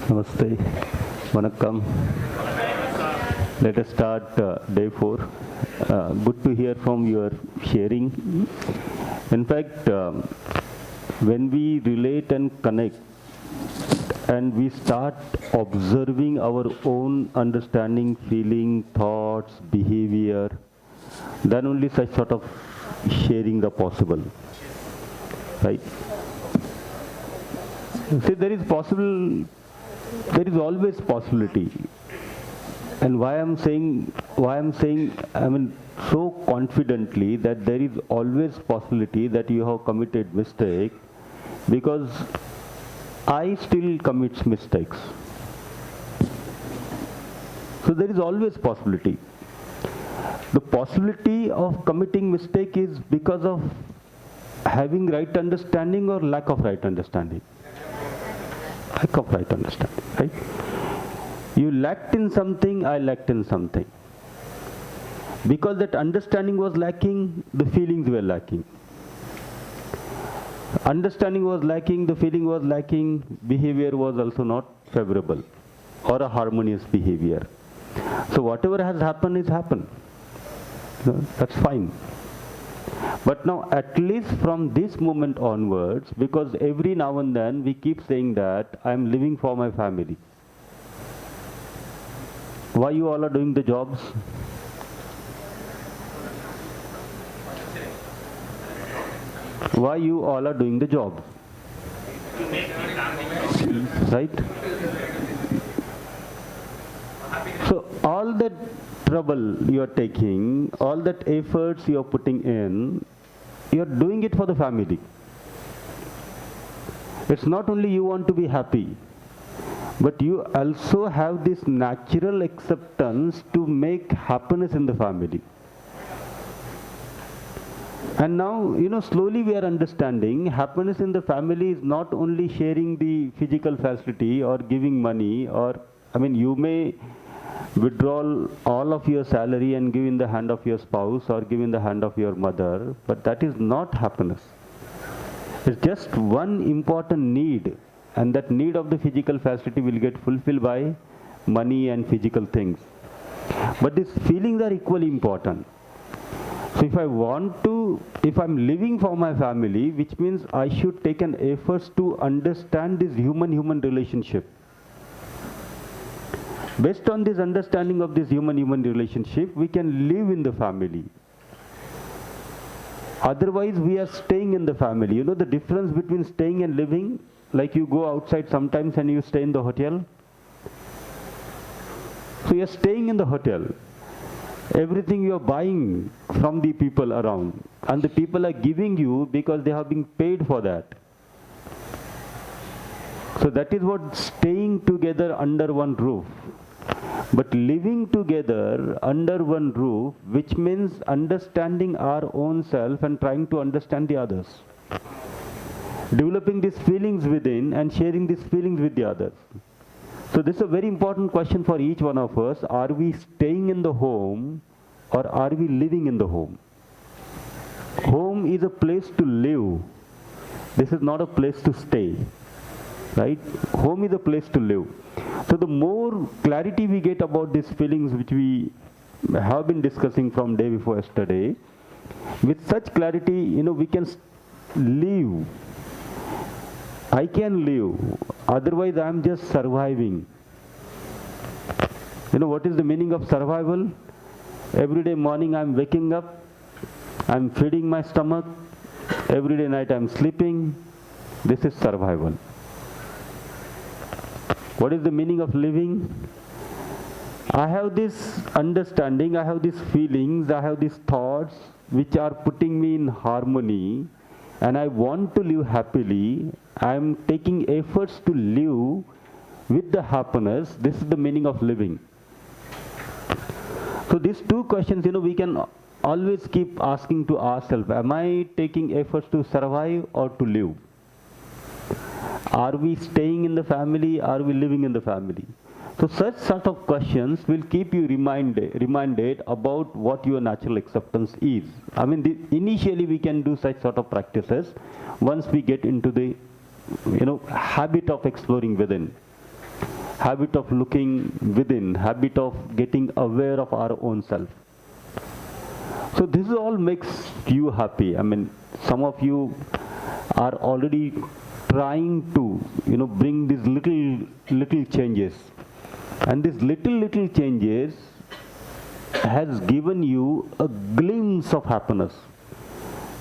Namaste. Vanakkam. Let us start day 4. Good to hear from your sharing. In fact, when we relate and connect and we start observing our own understanding, feeling, thoughts, behavior, then only such sort of sharing are possible. Right? See, there is always possibility. And why I'm saying so confidently that there is always possibility that you have committed mistake, because I still commits mistakes. So there is always possibility. The possibility of committing mistake is because of having right understanding or lack of right understanding. Lack of right understanding, right? You lacked in something, I lacked in something. Because that understanding was lacking, the feelings were lacking. Understanding was lacking, the feeling was lacking, behavior was also not favorable or a harmonious behavior. So whatever has happened is happened. That's fine. But now at least from this moment onwards, because every now and then we keep saying that I am living for my family. Why you all are doing the jobs? Why you all are doing the job? Right? So all that trouble you are taking, all that efforts you are putting in, you are doing it for the family. It's not only you want to be happy, but you also have this natural acceptance to make happiness in the family. And now, slowly we are understanding happiness in the family is not only sharing the physical facility or giving money, or, you may withdraw all of your salary and give in the hand of your spouse or give in the hand of your mother, but that is not happiness. It's just one important need, and that need of the physical facility will get fulfilled by money and physical things. But these feelings are equally important. So if I'm living for my family, which means I should take an effort to understand this human-human relationship. Based on this understanding of this human-human relationship, we can live in the family. Otherwise, we are staying in the family. You know the difference between staying and living? Like you go outside sometimes and you stay in the hotel. So you are staying in the hotel. Everything you are buying from the people around. And the people are giving you because they have been paid for that. So that is what staying together under one roof. But living together under one roof, which means understanding our own self and trying to understand the others. Developing these feelings within and sharing these feelings with the others. So this is a very important question for each one of us. Are we staying in the home or are we living in the home? Home is a place to live. This is not a place to stay. Right? Home is a place to live. So the more clarity we get about these feelings which we have been discussing from day before yesterday, with such clarity, we can live. I can live. Otherwise, I am just surviving. What is the meaning of survival? Every day morning I am waking up, I am feeding my stomach. Every day night I am sleeping. This is survival. What is the meaning of living? I have this understanding, I have these feelings, I have these thoughts which are putting me in harmony, and I want to live happily. I am taking efforts to live with the happiness. This is the meaning of living. So these two questions, we can always keep asking to ourselves, am I taking efforts to survive or to live? Are we staying in the family? Are we living in the family? So such sort of questions will keep you reminded about what your natural acceptance is. Initially we can do such sort of practices once we get into the habit of exploring within. habit of looking within, habit of getting aware of our own self. So this all makes you happy. I mean, some of you are already trying to, bring these little changes. And these little changes has given you a glimpse of happiness.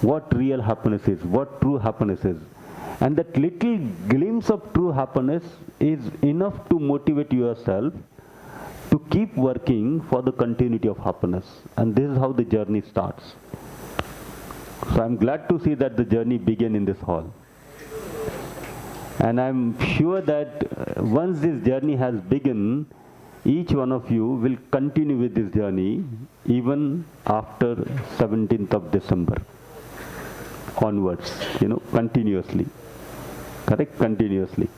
What real happiness is, what true happiness is. And that little glimpse of true happiness is enough to motivate yourself to keep working for the continuity of happiness. And this is how the journey starts. So I'm glad to see that the journey began in this hall. And I'm sure that once this journey has begun, each one of you will continue with this journey even after 17th of December onwards, continuously. Correct? Continuously.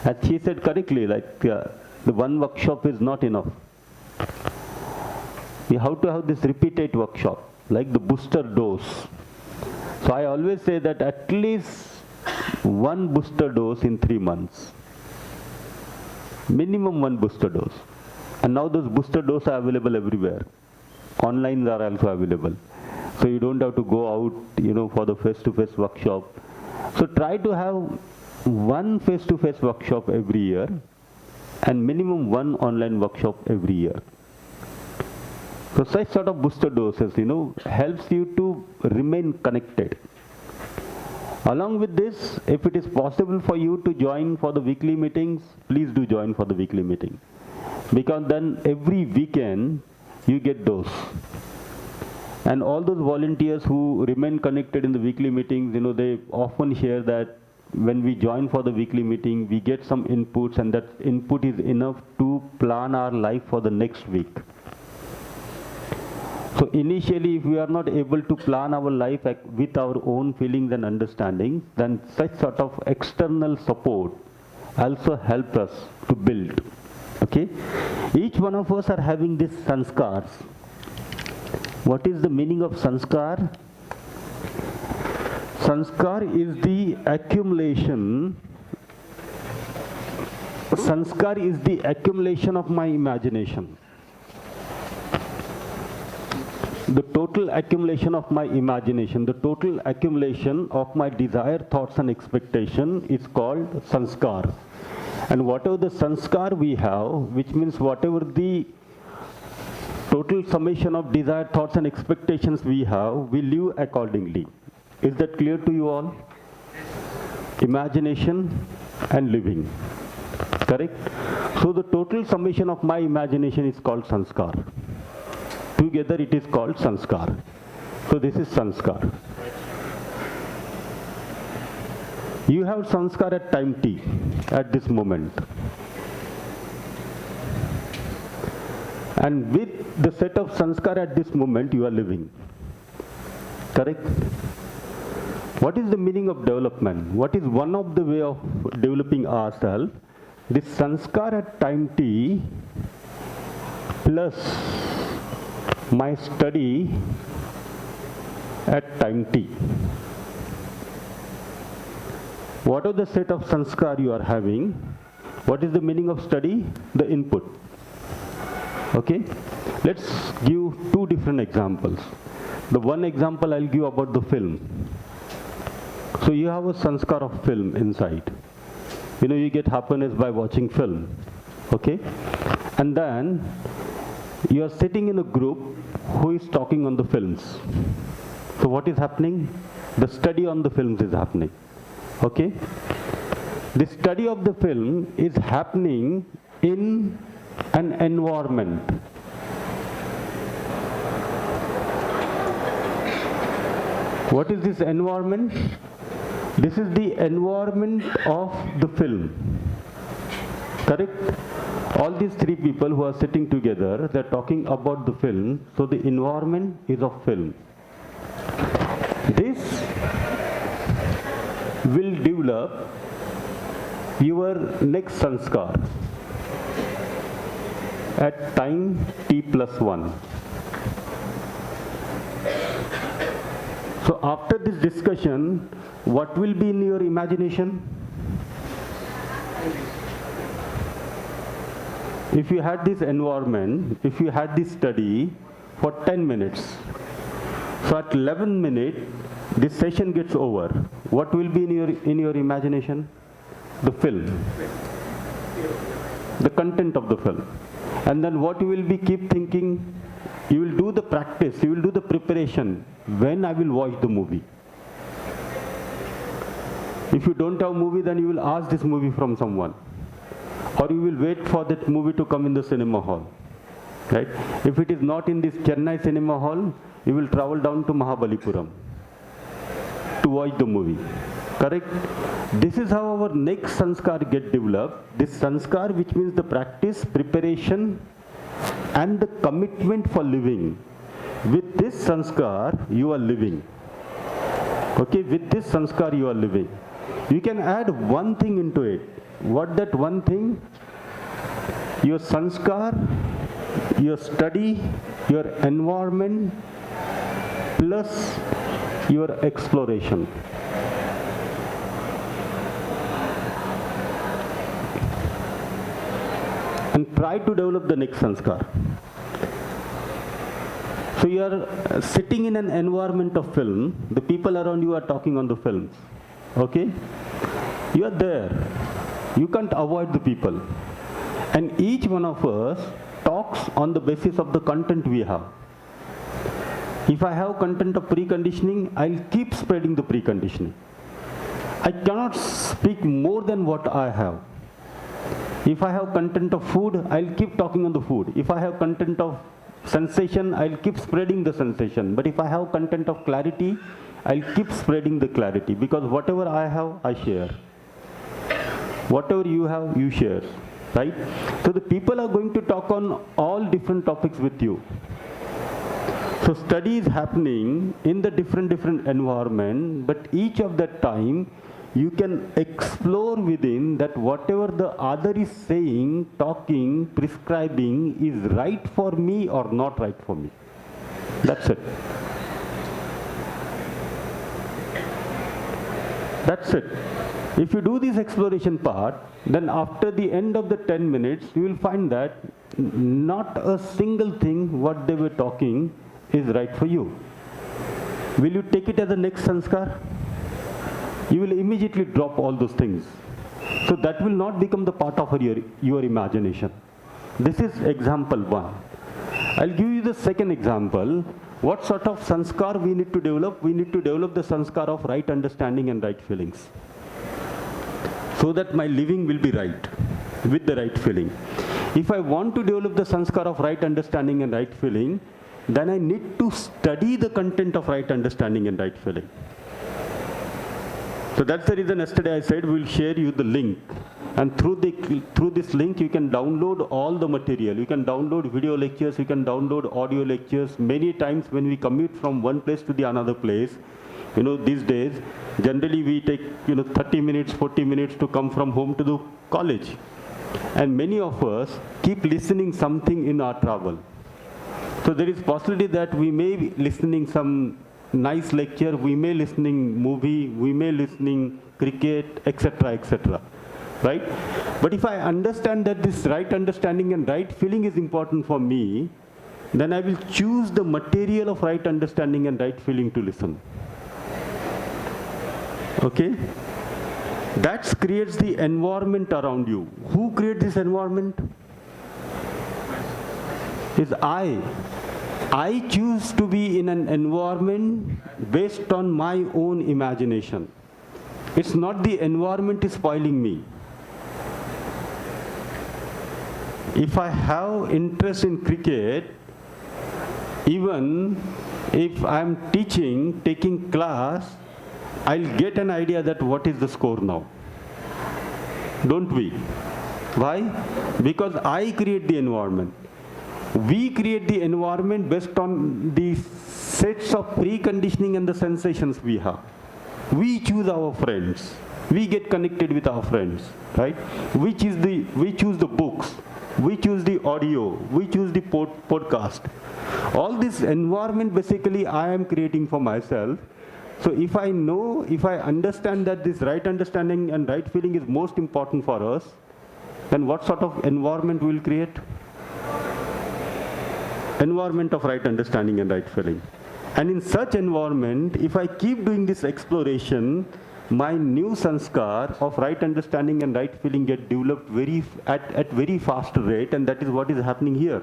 As she said correctly, like the one workshop is not enough. We have to have this repeated workshop, like the booster dose. So I always say that at least one booster dose in 3 months. Minimum one booster dose. And now those booster doses are available everywhere. Online are also available. So you don't have to go out, for the face-to-face workshop. So try to have one face-to-face workshop every year and minimum one online workshop every year. So such sort of booster doses, helps you to remain connected. Along with this, if it is possible for you to join for the weekly meetings, please do join for the weekly meeting. Because then every weekend, you get those. And all those volunteers who remain connected in the weekly meetings, they often share that when we join for the weekly meeting, we get some inputs, and that input is enough to plan our life for the next week. So initially, if we are not able to plan our life with our own feelings and understanding, then such sort of external support also help us to build. Okay? Each one of us are having these sanskars. What is the meaning of sanskar? Sanskar is the accumulation. Sanskar is the accumulation of my imagination. The total accumulation of my imagination, the total accumulation of my desire, thoughts and expectation is called sanskar. And whatever the sanskar we have, which means whatever the total summation of desire, thoughts and expectations we have, we live accordingly. Is that clear to you all? Imagination and living. Correct? So the total summation of my imagination is called sanskar. Together it is called sanskar. So this is sanskar. You have sanskar at time t, at this moment. And with the set of sanskar at this moment, you are living. Correct? What is the meaning of development? What is one of the way of developing ourselves? This sanskar at time t plus my study at time t. What are the set of sanskar you are having? What is the meaning of study? The input. Okay? Let's give two different examples. The one example I'll give about the film. So you have a sanskar of film inside. You get happiness by watching film. Okay? And then you are sitting in a group who is talking on the films. So what is happening? The study on the films is happening. Okay? The study of the film is happening in an environment. What is this environment? This is the environment of the film. Correct? All these three people who are sitting together, they're talking about the film, so the environment is of film. This will develop your next sanskar at time t plus 1. So after this discussion, what will be in your imagination? if you had this environment, if you had this study for 10 minutes, so at 11 minutes, this session gets over. What will be in your imagination? The film, the content of the film. And then what you will be keep thinking? You will do the practice, you will do the preparation. When I will watch the movie? If you don't have movie, then you will ask this movie from someone. Or you will wait for that movie to come in the cinema hall. Right? If it is not in this Chennai cinema hall, you will travel down to Mahabalipuram to watch the movie. Correct? This is how our next sanskar get developed. This sanskar, which means the practice, preparation, and the commitment for living. With this sanskar, you are living. Okay, with this sanskar, you are living. You can add one thing into it. What that one thing? Your sanskar, your study, your environment, plus your exploration. And try to develop the next sanskar. So you are sitting in an environment of film, the people around you are talking on the films. Okay? You are there. You can't avoid the people. And each one of us talks on the basis of the content we have. If I have content of preconditioning, I'll keep spreading the preconditioning. I cannot speak more than what I have. If I have content of food, I'll keep talking on the food. If I have content of sensation, I'll keep spreading the sensation. But if I have content of clarity, I'll keep spreading the clarity. Because whatever I have, I share. Whatever you have, you share. Right? So the people are going to talk on all different topics with you. So study is happening in the different environment, but each of that time, you can explore within that whatever the other is saying, talking, prescribing is right for me or not right for me. That's it. That's it. If you do this exploration part, then after the end of the 10 minutes, you will find that not a single thing what they were talking is right for you. Will you take it as the next sanskar? You will immediately drop all those things. So that will not become the part of your imagination. This is example one. I'll give you the second example. What sort of sanskar we need to develop? We need to develop the sanskar of right understanding and right feelings. So that my living will be right, with the right feeling. If I want to develop the sanskar of right understanding and right feeling, then I need to study the content of right understanding and right feeling. So that's the reason yesterday I said we'll share you the link. And through this link, you can download all the material. You can download video lectures, you can download audio lectures. Many times when we commute from one place to the another place, these days, generally we take, 30 minutes, 40 minutes to come from home to the college. And many of us keep listening something in our travel. So there is possibility that we may be listening some nice lecture, we may listening movie, we may listening cricket, etc., etc. Right? But if I understand that this right understanding and right feeling is important for me, then I will choose the material of right understanding and right feeling to listen. Okay? That creates the environment around you. Who creates this environment? Is I. I choose to be in an environment based on my own imagination. It's not the environment is spoiling me. If I have interest in cricket, even if I'm teaching, taking class, I'll get an idea that what is the score now. Don't we? Why? Because I create the environment. We create the environment based on the sets of preconditioning and the sensations we have. We choose our friends. We get connected with our friends, right? We choose the books. We choose the audio. We choose the podcast. All this environment basically I am creating for myself. So if I understand that this right understanding and right feeling is most important for us, And what sort of environment we will create? Environment of right understanding and right feeling. And in such environment, if I keep doing this exploration, my new sanskar of right understanding and right feeling get developed at very fast rate, and that is what is happening here.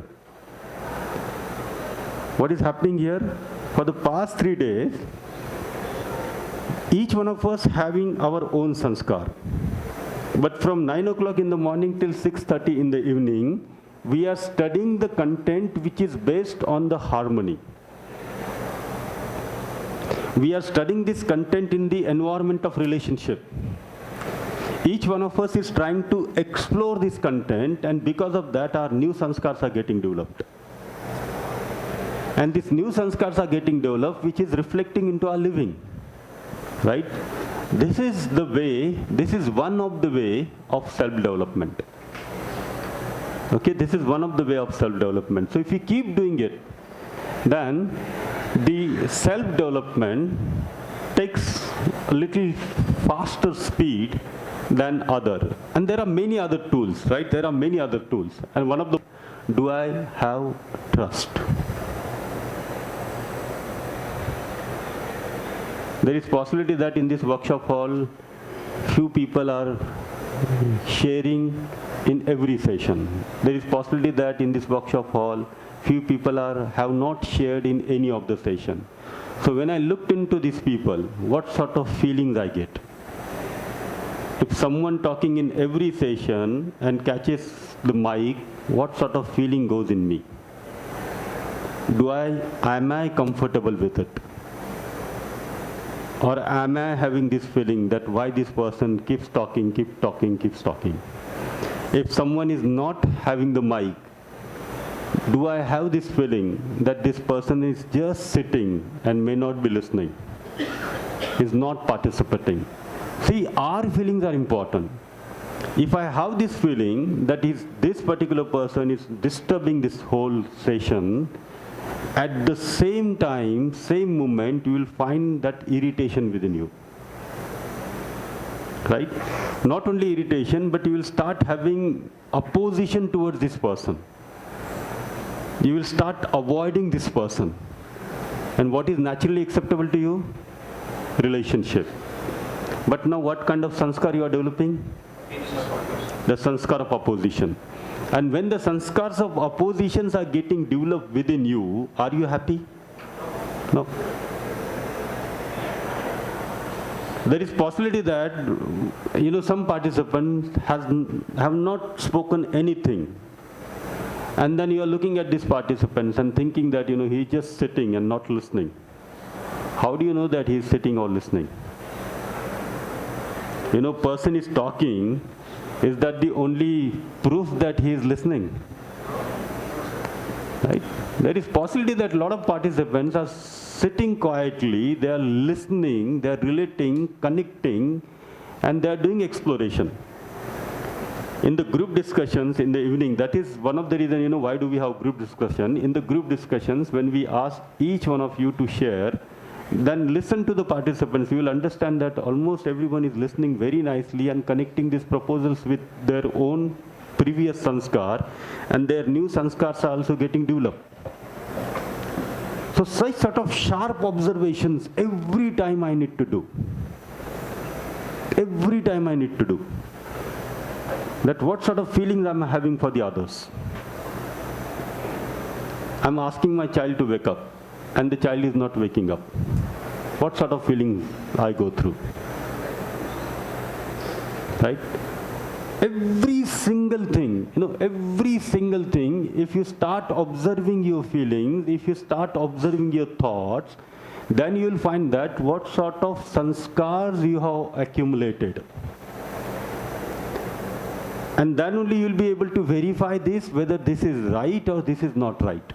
What is happening here? For the past 3 days, each one of us having our own sanskar. But from 9 o'clock in the morning till 6:30 in the evening, we are studying the content which is based on the harmony. We are studying this content in the environment of relationship. Each one of us is trying to explore this content, and because of that, our new sanskars are getting developed. And these new sanskars are getting developed, which is reflecting into our living. Right? This is the way, this is one of the way of self-development. Okay, this is one of the way of self-development. So if you keep doing it, then the self-development takes a little faster speed than other. And there are many other tools, right? There are many other tools. And one of the, do I have trust? There is possibility that in this workshop hall, few people are sharing in every session. There is possibility that in this workshop hall, few people have not shared in any of the session. So when I looked into these people, what sort of feelings I get? If someone talking in every session and catches the mic, what sort of feeling goes in me? Am I comfortable with it? Or am I having this feeling that why this person keeps talking, keeps talking? If someone is not having the mic, do I have this feeling that this person is just sitting and may not be listening, is not participating? See, our feelings are important. If I have this feeling that this particular person is disturbing this whole session, at the same time, same moment, you will find that irritation within you. Right? Not only irritation, but you will start having opposition towards this person. You will start avoiding this person. And what is naturally acceptable to you? Relationship. But now what kind of sanskar you are developing? The sanskar of opposition. And when the sanskars of oppositions are getting developed within you, are you happy? No. There is possibility that, some participants have not spoken anything. And then you are looking at these participants and thinking that, he is just sitting and not listening. How do you know that he is sitting or listening? Person is talking. Is that the only proof that he is listening? Right? There is possibility that a lot of participants are sitting quietly, they are listening, they are relating, connecting, and they are doing exploration. In the group discussions in the evening, that is one of the reasons, why do we have group discussion? In the group discussions, when we ask each one of you to share, then listen to the participants. You will understand that almost everyone is listening very nicely and connecting these proposals with their own previous sanskar, and their new sanskars are also getting developed. So such sort of sharp observations every time I need to do. Every time I need to do. That what sort of feelings I'm having for the others. I'm asking my child to wake up, and the child is not waking up. What sort of feelings I go through? Right? Every single thing, if you start observing your feelings, if you start observing your thoughts, then you will find that what sort of sanskars you have accumulated. And then only you will be able to verify this, whether this is right or this is not right.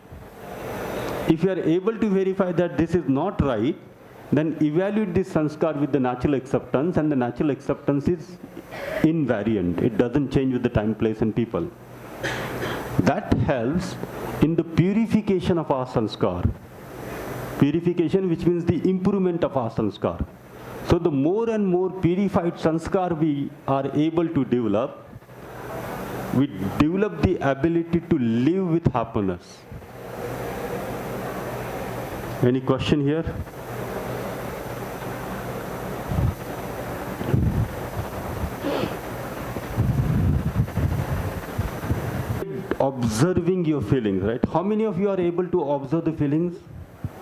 If you are able to verify that this is not right, then evaluate this sanskar with the natural acceptance, and the natural acceptance is invariant. It doesn't change with the time, place, and people. That helps in the purification of our sanskar. Purification, which means the improvement of our sanskar. So the more and more purified sanskar we are able to develop, we develop the ability to live with happiness. Any question here? Observing your feelings, right? How many of you are able to observe the feelings?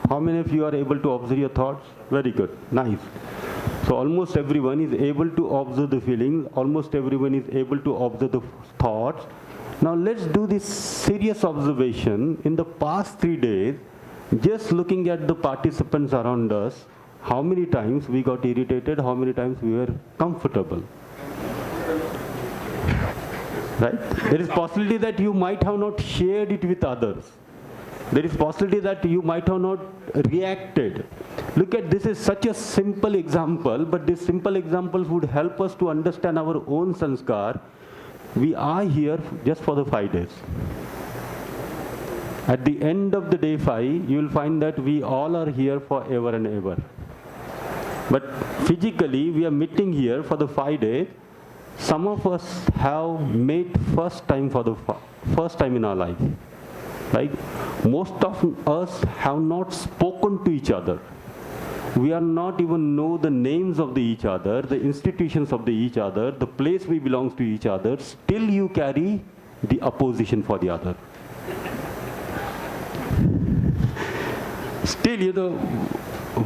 How many of you are able to observe your thoughts? Very good, nice. So almost everyone is able to observe the feelings, almost everyone is able to observe the thoughts. Now let's do this serious observation. In the past 3 days, just looking at the participants around us, how many times we got irritated, how many times we were comfortable. Right? There is possibility that you might have not shared it with others. There is possibility that you might have not reacted. Look at this is such a simple example, but these simple examples would help us to understand our own sanskar. We are here just for the 5 days. At the end of the day 5, you will find that we all are here forever and ever. But physically, we are meeting here for the 5 days. Some of us have met first time for the first time in our life. Right? Most of us have not spoken to each other. We are not even know the names of each other, the institutions of each other, the place we belong to each other. Still you carry the opposition for the other. Still, you know,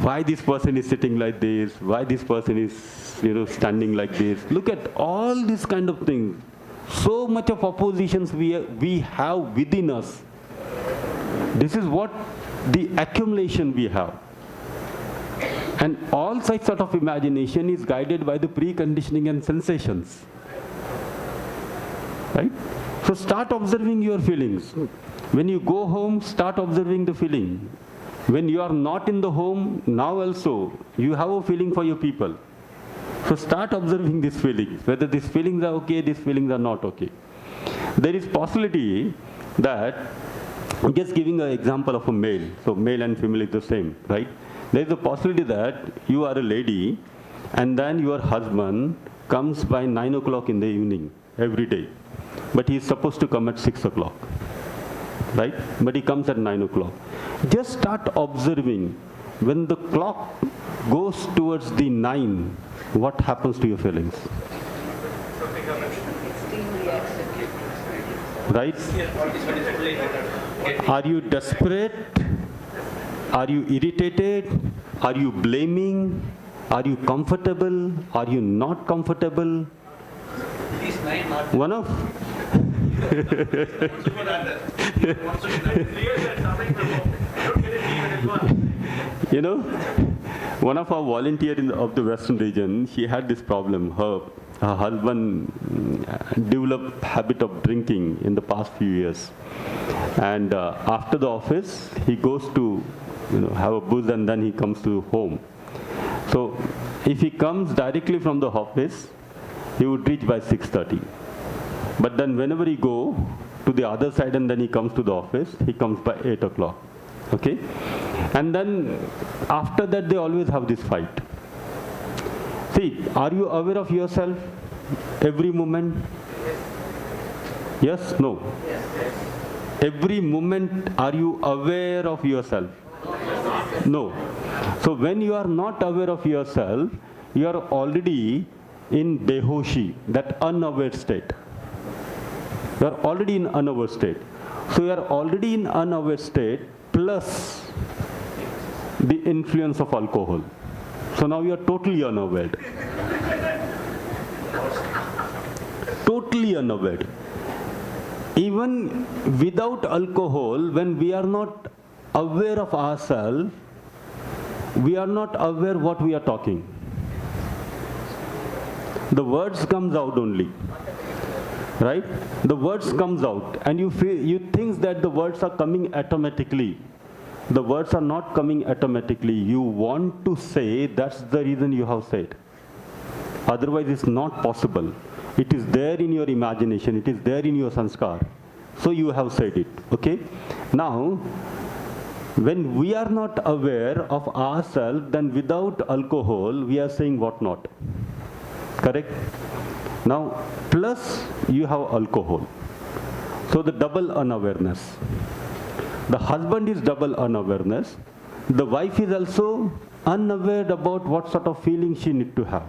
why this person is sitting like this, why this person is, you know, standing like this. Look at all these kind of things. So much of oppositions we have within us. This is what the accumulation we have. And all such sort of imagination is guided by the preconditioning and sensations. Right? So start observing your feelings. When you go home, start observing the feeling. When you are not in the home, now also, you have a feeling for your people. So start observing these feelings, whether these feelings are okay, these feelings are not okay. There is possibility that, I'm just giving an example of a male, so male and female is the same, right? There is a possibility that you are a lady and then your husband comes by 9 o'clock in the evening every day, but he is supposed to come at 6 o'clock, right? But he comes at 9 o'clock. Just start observing. When the clock goes towards the 9, what happens to your feelings? Right? Are you desperate? Are you irritated? Are you blaming? Are you comfortable? Are you not comfortable? One of you know, one of our volunteers of the Western region, she had this problem. Her husband developed habit of drinking in the past few years. And after the office, he goes to, you know, have a booze and then he comes to home. So if he comes directly from the office, he would reach by 6:30. But then whenever he go to the other side and then he comes to the office, he comes by 8 o'clock. Okay? And then after that, they always have this fight. See, are you aware of yourself every moment? Yes? No? Every moment, are you aware of yourself? No. So when you are not aware of yourself, you are already in behoshi, that unaware state. You are already in unaware state. So you are already in unaware state plus the influence of alcohol. So now you are totally unaware. Totally unaware. Even without alcohol, when we are not aware of ourselves, we are not aware what we are talking. The words comes out only. Right? The words comes out and you think that the words are coming automatically. The words are not coming automatically. You want to say, that's the reason you have said. Otherwise it's not possible. It is there in your imagination. It is there in your sanskar. So you have said it. Okay? Now, when we are not aware of ourselves, then without alcohol, we are saying what not. Correct? Now, plus you have alcohol. So the double unawareness. The husband is double unawareness. The wife is also unaware about what sort of feeling she needs to have.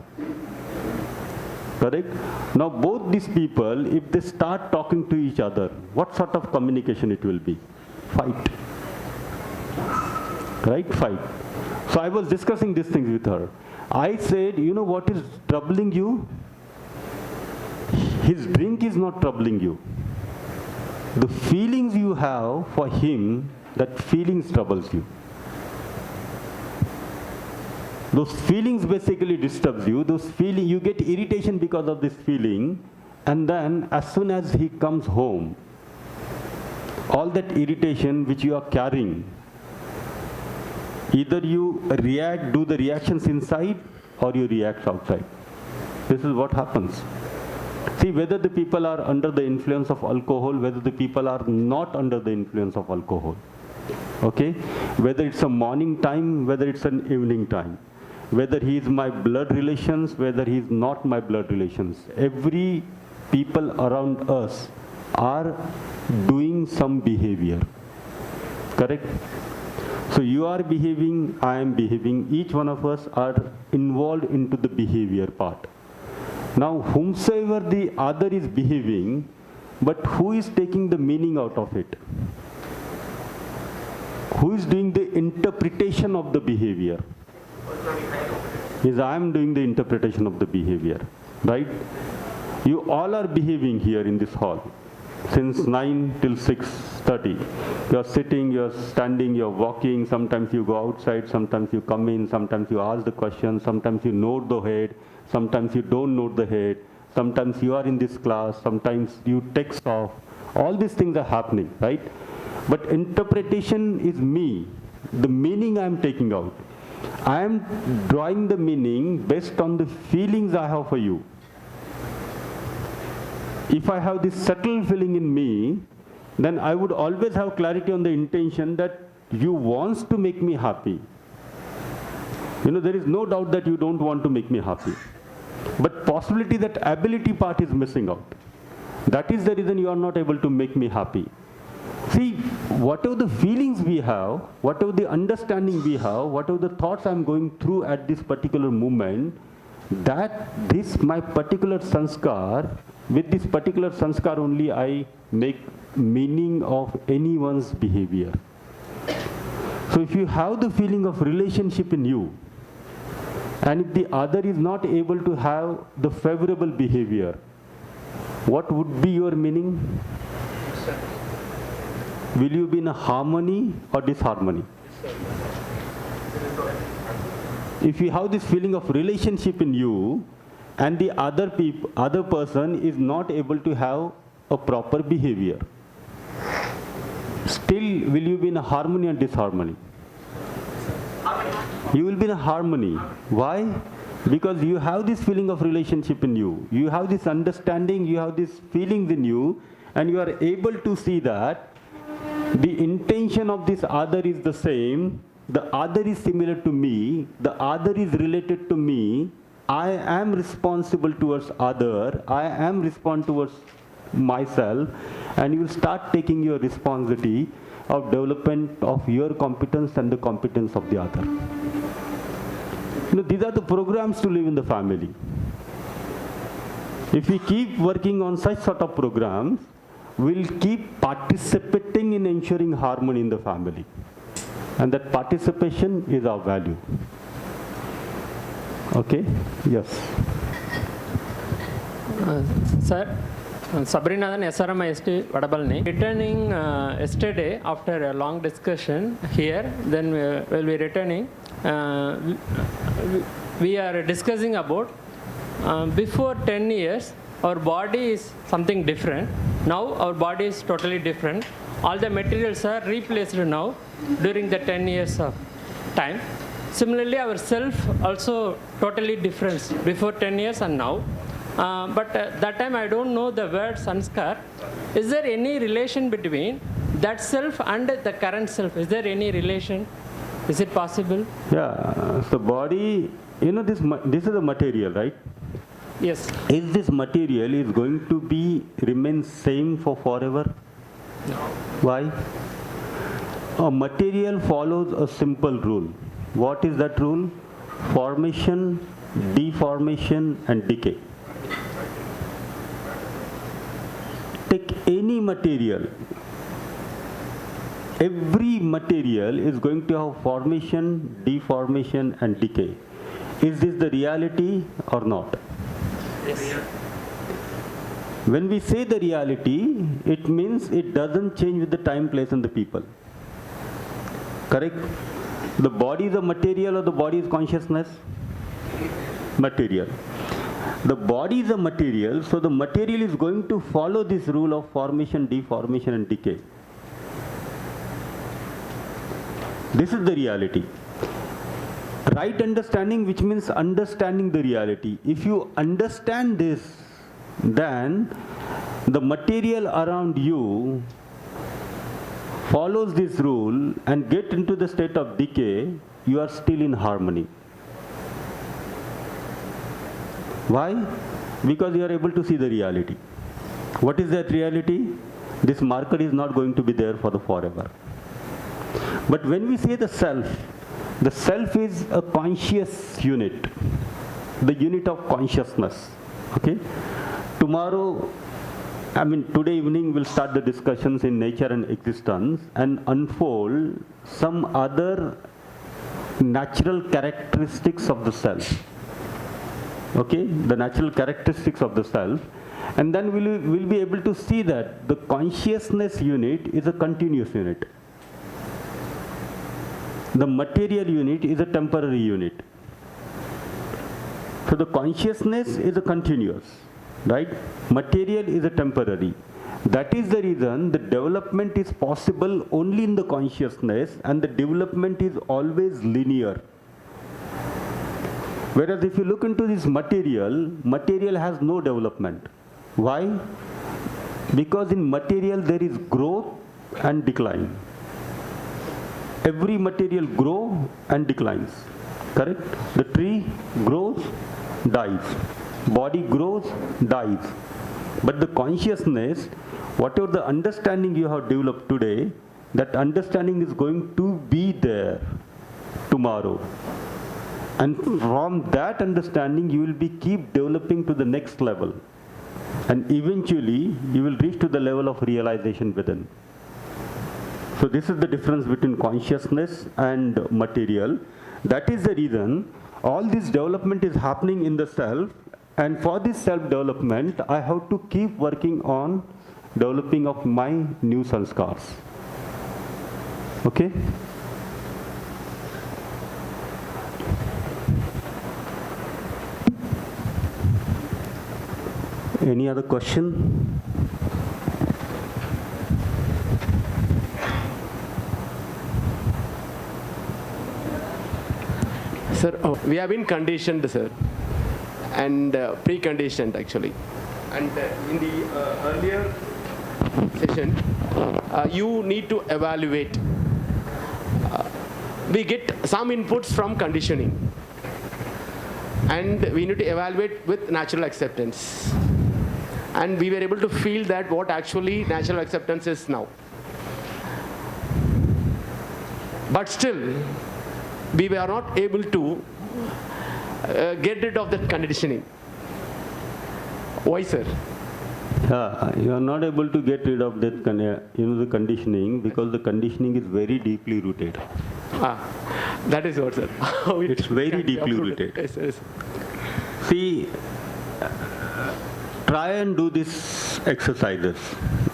Correct? Now both these people, if they start talking to each other, what sort of communication it will be? Fight. Right? Fight. So I was discussing these things with her. I said, you know what is troubling you? His drink is not troubling you. The feelings you have for him, that feelings troubles you. Those feelings basically disturbs you. Those feeling, you get irritation because of this feeling, and then as soon as he comes home, all that irritation which you are carrying, either you react, do the reactions inside, or you react outside. This is what happens. See, whether the people are under the influence of alcohol, whether the people are not under the influence of alcohol. Okay? Whether it's a morning time, whether it's an evening time. Whether he is my blood relations, whether he is not my blood relations. Every people around us are doing some behavior. Correct? So you are behaving, I am behaving, each one of us are involved into the behavior part. Now, whomsoever the other is behaving, but who is taking the meaning out of it? Who is doing the interpretation of the behavior? Is I am doing the interpretation of the behavior, right? You all are behaving here in this hall since 9 till 6:30. You are sitting, you are standing, you are walking, sometimes you go outside, sometimes you come in, sometimes you ask the question, sometimes you nod the head, sometimes you don't nod the head, sometimes you are in this class, sometimes you text off. All these things are happening, right? But interpretation is me, the meaning I am taking out. I am drawing the meaning based on the feelings I have for you. If I have this subtle feeling in me, then I would always have clarity on the intention that you want to make me happy. You know, there is no doubt that you don't want to make me happy. But possibility that ability part is missing out. That is the reason you are not able to make me happy. See, whatever the feelings we have, whatever the understanding we have, whatever the thoughts I'm going through at this particular moment, that this my particular sanskar, with this particular sanskar only I make meaning of anyone's behavior. So if you have the feeling of relationship in you, and if the other is not able to have the favorable behavior, what would be your meaning? Will you be in a harmony or disharmony? If you have this feeling of relationship in you, and the other person is not able to have a proper behavior, still will you be in a harmony or disharmony? You will be in a harmony. Why? Because you have this feeling of relationship in you. You have this understanding, you have these feelings in you, and you are able to see that the intention of this other is the same, the other is similar to me, the other is related to me, I am responsible towards other, I am responsible towards myself, and you will start taking your responsibility of development of your competence and the competence of the other. You know, these are the programs to live in the family. If we keep working on such sort of programs, we'll keep participating in ensuring harmony in the family. And that participation is our value. Okay? Yes. Sir, Sabrinathan SRMIST Vadabalni. Returning yesterday after a long discussion here, then we'll be returning. We are discussing about before 10 years, our body is something different. Now our body is totally different. All the materials are replaced now during the 10 years of time. Similarly, our self also totally different before 10 years and now. But that time I don't know the word sanskar. Is there any relation between that self and the current self? Is there any relation? Is it possible? Yeah, so body, you know, this is a material, right? Yes. Is this material is going to be remain same for forever? Why? A material follows a simple rule. What is that rule? Formation, deformation, and decay. Take any material. Every material is going to have formation, deformation, and decay. Is this the reality or not? Yes. When we say the reality, it means it doesn't change with the time, place, and the people. Correct? The body is a material or the body is consciousness? Material. The body is a material, so the material is going to follow this rule of formation, deformation, and decay. This is the reality. Right understanding, which means understanding the reality. If you understand this, then the material around you follows this rule and get into the state of decay, you are still in harmony. Why? Because you are able to see the reality. What is that reality? This marker is not going to be there for the forever. But when we say the self is a conscious unit, the unit of consciousness. Okay? Today evening we'll start the discussions in nature and existence and unfold some other natural characteristics of the self. Okay? The natural characteristics of the self. And then we'll be able to see that the consciousness unit is a continuous unit. The material unit is a temporary unit. So the consciousness is a continuous, right? Material is a temporary. That is the reason the development is possible only in the consciousness, and the development is always linear. Whereas if you look into this material has no development. Why? Because in material there is growth and decline. Every material grows and declines. Correct? The tree grows, dies. Body grows, dies. But the consciousness, whatever the understanding you have developed today, that understanding is going to be there tomorrow. And from that understanding, you will keep developing to the next level. And eventually, you will reach to the level of realization within. So this is the difference between consciousness and material. That is the reason all this development is happening in the self, and for this self-development, I have to keep working on developing of my new sanskars. Okay? Any other question? Sir, we have been conditioned, sir, and preconditioned actually. And in the earlier session, you need to evaluate. We get some inputs from conditioning, and we need to evaluate with natural acceptance. And we were able to feel that what actually natural acceptance is now. But still, we were not able to get rid of that conditioning. Why, sir? You are not able to get rid of that, the conditioning, because the conditioning is very deeply rooted. That is what, sir. It's very deeply rooted. Yes, yes. See, try and do these exercises.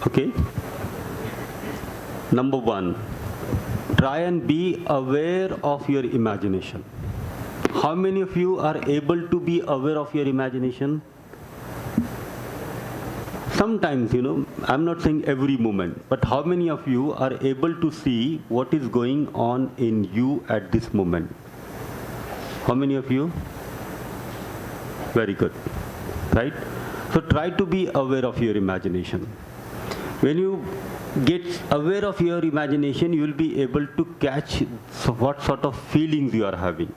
Okay? Number one, try and be aware of your imagination. How many of you are able to be aware of your imagination? Sometimes, I'm not saying every moment, but how many of you are able to see what is going on in you at this moment? How many of you? Very good. Right? So try to be aware of your imagination. When you get aware of your imagination, you will be able to catch what sort of feelings you are having.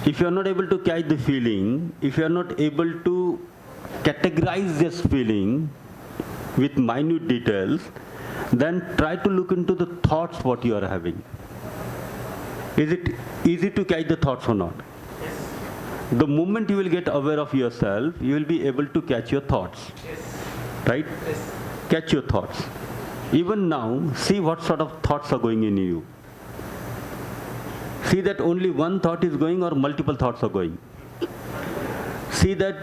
If you are not able to catch the feeling, if you are not able to categorize this feeling, with minute details, then try to look into the thoughts what you are having. Is it easy to catch the thoughts or not? Yes. The moment you will get aware of yourself, you will be able to catch your thoughts. Yes. Right? Yes. Catch your thoughts. Even now, see what sort of thoughts are going in you. See that only one thought is going or multiple thoughts are going. See that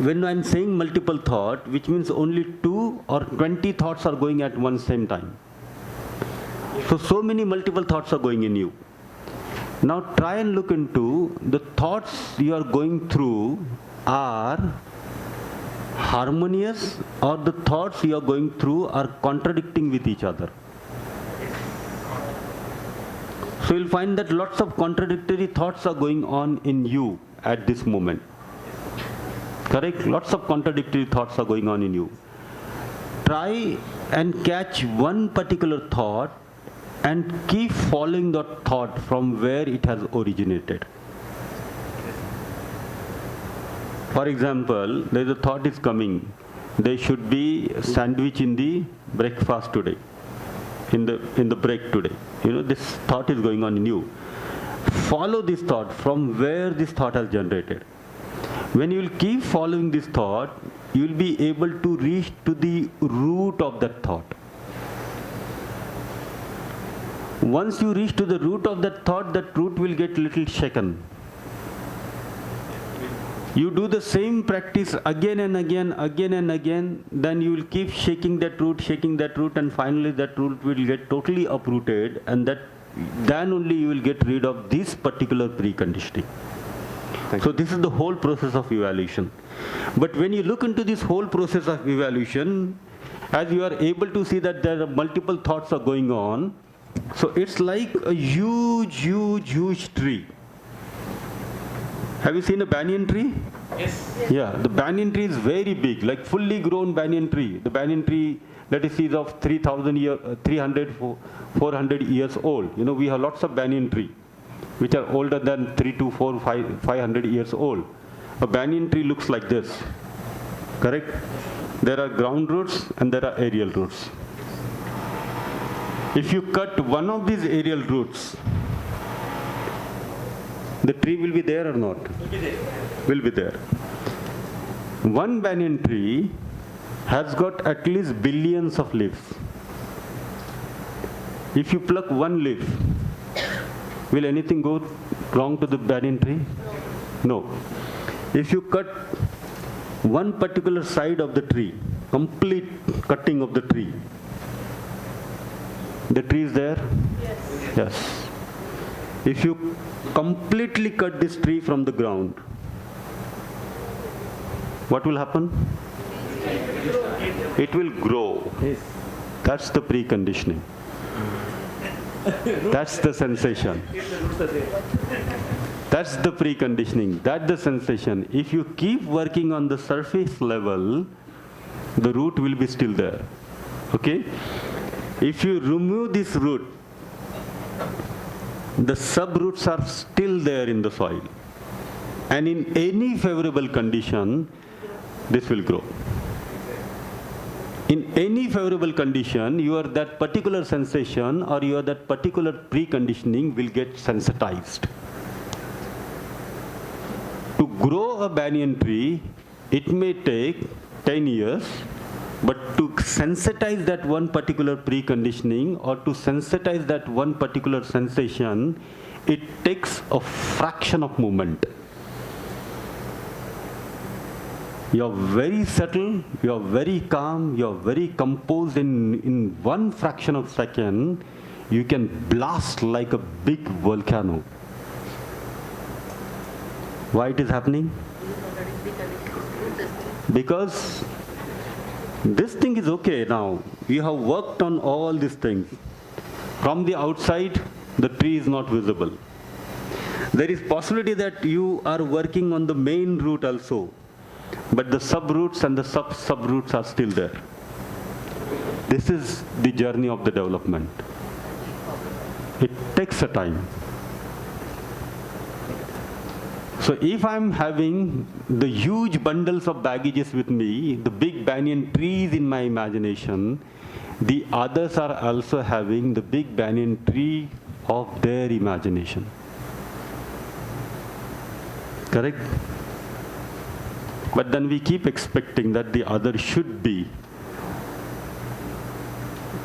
when I'm saying multiple thought, which means only 2 or 20 thoughts are going at one same time. So many multiple thoughts are going in you. Now try and look into the thoughts you are going through are harmonious or the thoughts you are going through are contradicting with each other. So you'll find that lots of contradictory thoughts are going on in you at this moment. Correct? Lots of contradictory thoughts are going on in you. Try and catch one particular thought and keep following that thought from where it has originated. For example, there's a thought is coming. There should be a sandwich in the breakfast today, in the break today. This thought is going on in you. Follow this thought from where this thought has generated. When you will keep following this thought, you will be able to reach to the root of that thought. Once you reach to the root of that thought, that root will get little shaken. You do the same practice again and again, then you will keep shaking that root, and finally that root will get totally uprooted, and then only you will get rid of this particular preconditioning. So this is the whole process of evaluation. But when you look into this whole process of evaluation, as you are able to see that there are multiple thoughts are going on, so it's like a huge tree. Have you seen a banyan tree? Yes. Yeah, the banyan tree is very big, like fully grown banyan tree. The banyan tree, let us see, is of 300, 400 years old. We have lots of banyan tree, which are older than 3 to 4, 500 years old. A banyan tree looks like this, correct? There are ground roots and there are aerial roots. If you cut one of these aerial roots, the tree will be there or not? Will be there. One banyan tree has got at least billions of leaves. If you pluck one leaf, will anything go wrong to the banyan tree? No. If you cut one particular side of the tree, complete cutting of the tree is there? Yes. Yes. If you completely cut this tree from the ground, what will happen? It will grow. Yes. That's the preconditioning. That's the sensation. That's the preconditioning. That's the sensation. If you keep working on the surface level, the root will be still there. Okay? If you remove this root, the subroots are still there in the soil. And in any favorable condition, this will grow. In any favorable condition, that particular sensation or that particular preconditioning will get sensitized. To grow a banyan tree, it may take 10 years, but to sensitize that one particular preconditioning or to sensitize that one particular sensation, it takes a fraction of moment. You're very subtle, you're very calm, you're very composed. In one fraction of a second, you can blast like a big volcano. Why it is happening? Because this thing is okay now. You have worked on all these things. From the outside, the tree is not visible. There is possibility that you are working on the main root also, but the subroots and the subroots are still there. This is the journey of the development. It takes a time. So if I'm having the huge bundles of baggages with me, the big banyan trees in my imagination, the others are also having the big banyan tree of their imagination. Correct? But then we keep expecting that the other should be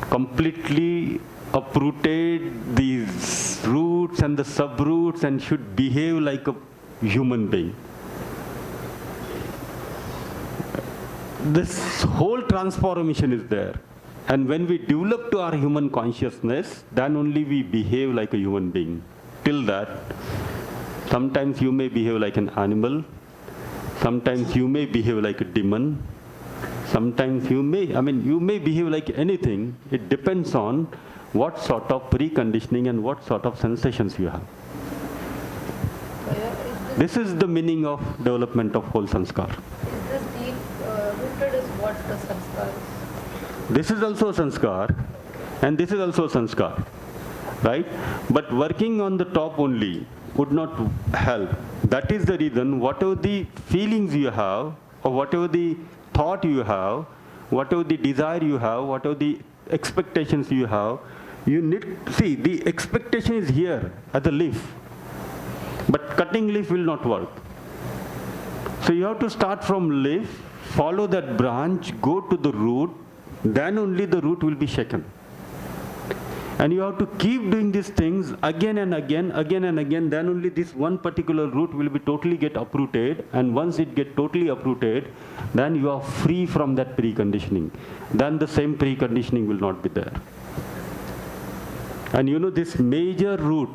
completely uprooted these roots and the subroots and should behave like a human being. This whole transformation is there. And when we develop to our human consciousness, then only we behave like a human being. Till that, sometimes you may behave like an animal, sometimes you may behave like a demon, sometimes you may behave like anything. It depends on what sort of preconditioning and what sort of sensations you have. This is the meaning of development of whole sanskar. Is this deep rooted is what the sanskar is? This is also sanskar and this is also sanskar, right? But working on the top only would not help. That is the reason whatever the feelings you have or whatever the thought you have, whatever the desire you have, whatever the expectations you have, you need, see, the expectation is here as a leaf, but cutting leaf will not work. So you have to start from leaf, follow that branch, go to the root, then only the root will be shaken. And you have to keep doing these things again and again, then only this one particular root will be totally get uprooted, and once it get totally uprooted, then you are free from that preconditioning. Then the same preconditioning will not be there. And you know this major root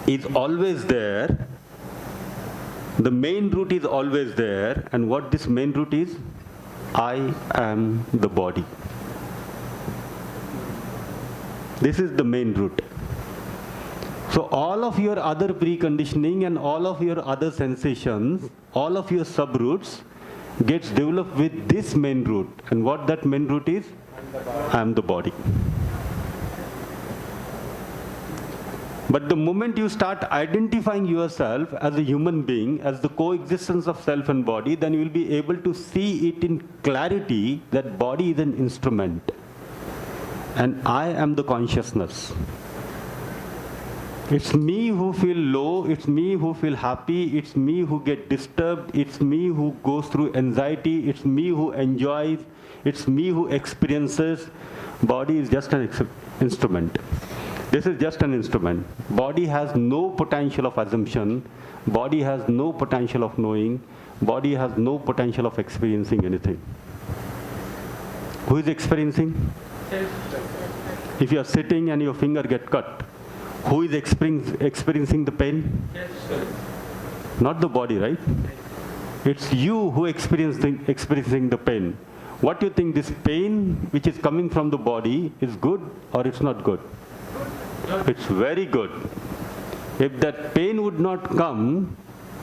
is always there. The main root is always there, and what this main root is? I am the body. This is the main root. So all of your other preconditioning and all of your other sensations, all of your subroots gets developed with this main root. And what that main root is? I am the body. But the moment you start identifying yourself as a human being, as the coexistence of self and body, then you will be able to see it in clarity that body is an instrument. And I am the consciousness. It's me who feel low, it's me who feel happy, it's me who get disturbed, it's me who goes through anxiety, it's me who enjoys, it's me who experiences. Body is just an instrument. This is just an instrument. Body has no potential of assumption, body has no potential of knowing, body has no potential of experiencing anything. Who is experiencing? If you are sitting and your finger get cut, who is experiencing the pain? Not the body, right? It's you who experiencing the pain. What do you think, this pain which is coming from the body is good or it's not good? It's very good. If that pain would not come,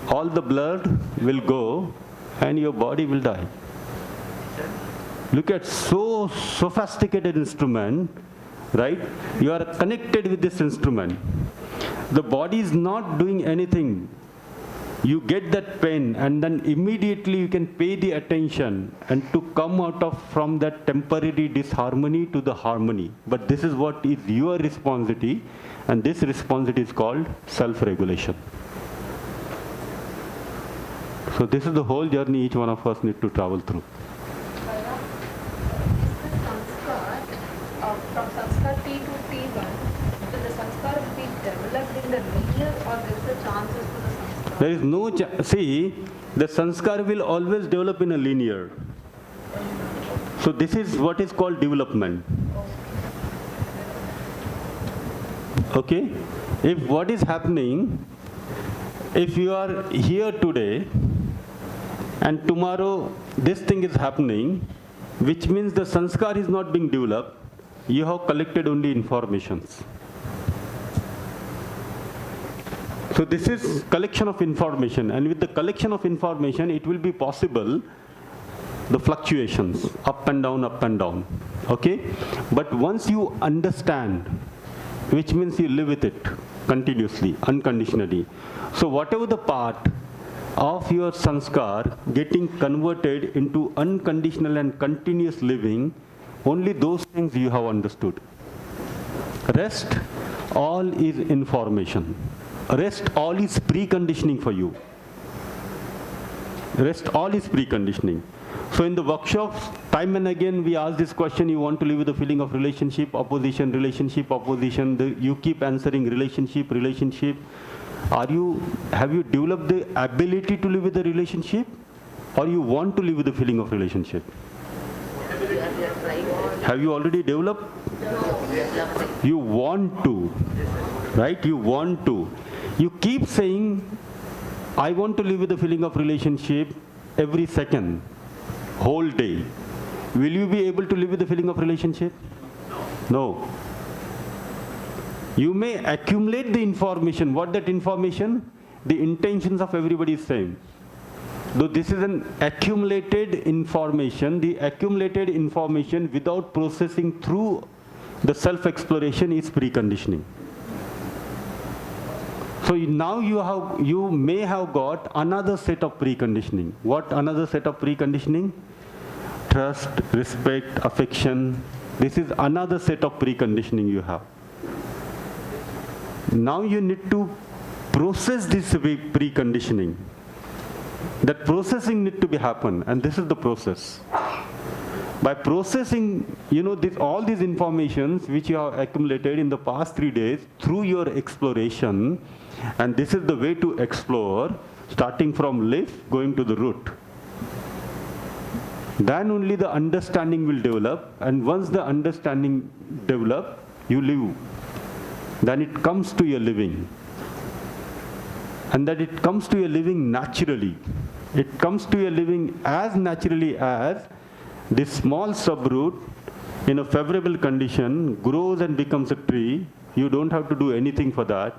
all the blood will go and your body will die. Look at so sophisticated instrument, right? You are connected with this instrument. The body is not doing anything. You get that pain and then immediately you can pay the attention and to come out from that temporary disharmony to the harmony. But this is what is your responsibility, and this responsibility is called self-regulation. So this is the whole journey each one of us need to travel through. From sanskar T to T1, will the sanskar be developed in the linear or there is a chances for the sanskar? There is no see, the sanskar will always develop in a linear. So this is what is called development. Okay? If what is happening, if you are here today and tomorrow this thing is happening, which means the sanskar is not being developed, you have collected only informations. So this is collection of information, and with the collection of information, it will be possible the fluctuations, up and down, okay? But once you understand, which means you live with it, continuously, unconditionally. So whatever the part of your sanskar getting converted into unconditional and continuous living, only those things you have understood. Rest all is information. Rest all is preconditioning for you. Rest all is preconditioning. So in the workshops, time and again we ask this question, you want to live with the feeling of relationship, opposition, relationship, opposition. You keep answering relationship, relationship. Have you developed the ability to live with the relationship, or you want to live with the feeling of relationship? Have you already developed? You want to, right? You want to. You keep saying, I want to live with the feeling of relationship every second, whole day. Will you be able to live with the feeling of relationship? No. You may accumulate the information. What that information? The intentions of everybody is same. Though this is an accumulated information, the accumulated information without processing through the self-exploration is preconditioning. So now you may have got another set of preconditioning. What another set of preconditioning? Trust, respect, affection. This is another set of preconditioning you have. Now you need to process this preconditioning. That processing need to be happen, and this is the process. By processing, all these informations which you have accumulated in the past 3 days through your exploration, and this is the way to explore, starting from leaf, going to the root. Then only the understanding will develop, and once the understanding develops, you live. Then it comes to your living. And that it comes to your living naturally. It comes to your living as naturally as this small subroot in a favorable condition grows and becomes a tree. You don't have to do anything for that.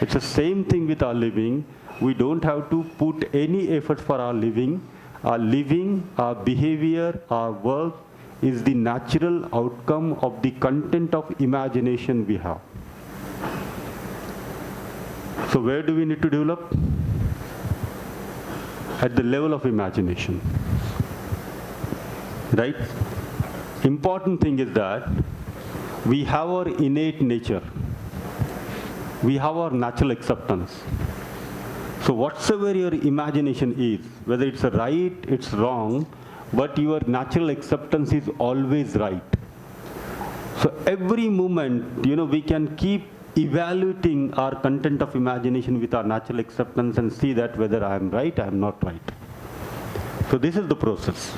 It's the same thing with our living. We don't have to put any effort for our living. Our living, our behavior, our work is the natural outcome of the content of imagination we have. So where do we need to develop? At the level of imagination. Right? Important thing is that we have our innate nature. We have our natural acceptance. So whatsoever your imagination is, whether it's right, it's wrong, but your natural acceptance is always right. So every moment, we can keep evaluating our content of imagination with our natural acceptance and see that whether I am right, I am not right. So this is the process.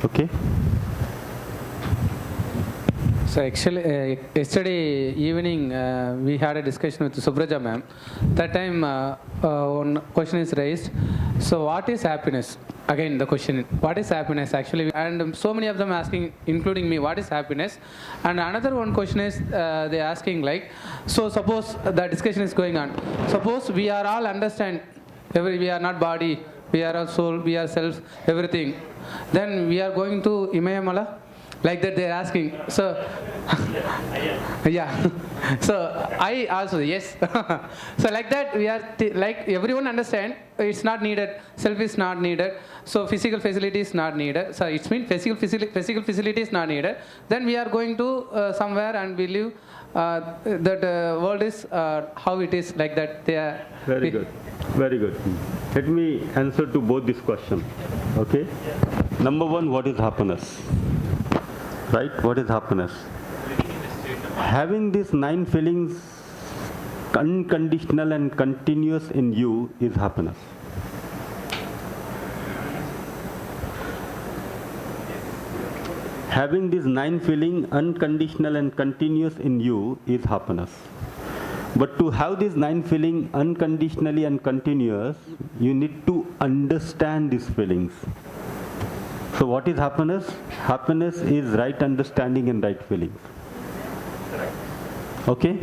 Okay? So actually, yesterday evening, we had a discussion with Subraja ma'am. That time, one question is raised. So what is happiness? Again, the question, what is happiness actually? And so many of them asking, including me, what is happiness? And another one question is, they asking like, so suppose the discussion is going on. Suppose we are all understand, we are not body, we are our soul, we are self, everything. Then we are going to Imayamala? Like that they are asking. So, yeah. So I also, yes. So like that we are, like everyone understand, it's not needed, self is not needed, so physical facility is not needed. So it means physical facility is not needed. Then we are going to somewhere and we live, that world is how it is, like that. They are very good. Very good. Let me answer to both these questions. Okay? Number one, what is happiness? Right? What is happiness? Having these 9 feelings unconditional and continuous in you is happiness. Having these 9 feelings unconditional and continuous in you is happiness. But to have these 9 feelings unconditionally and continuous, you need to understand these feelings. So what is happiness? Happiness is right understanding and right feelings. Okay?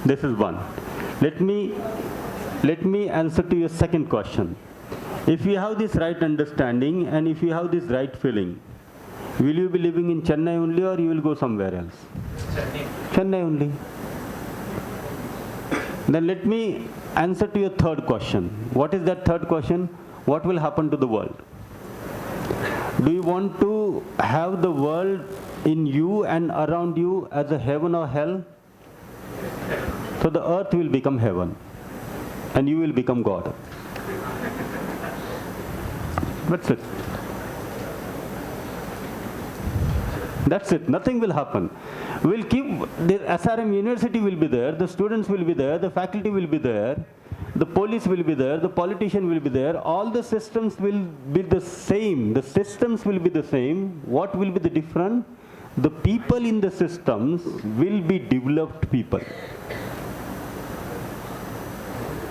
This is one. Let me answer to your second question. If you have this right understanding and if you have this right feeling, will you be living in Chennai only or you will go somewhere else? Chennai only. Then let me answer to your third question. What is that third question? What will happen to the world? Do you want to have the world in you and around you as a heaven or hell? So the earth will become heaven and you will become God. That's it. That's it. Nothing will happen. We'll keep, the SRM University will be there, the students will be there, the faculty will be there, the police will be there, the politician will be there, all the systems will be the same. The systems will be the same. What will be the difference? The people in the systems will be developed people.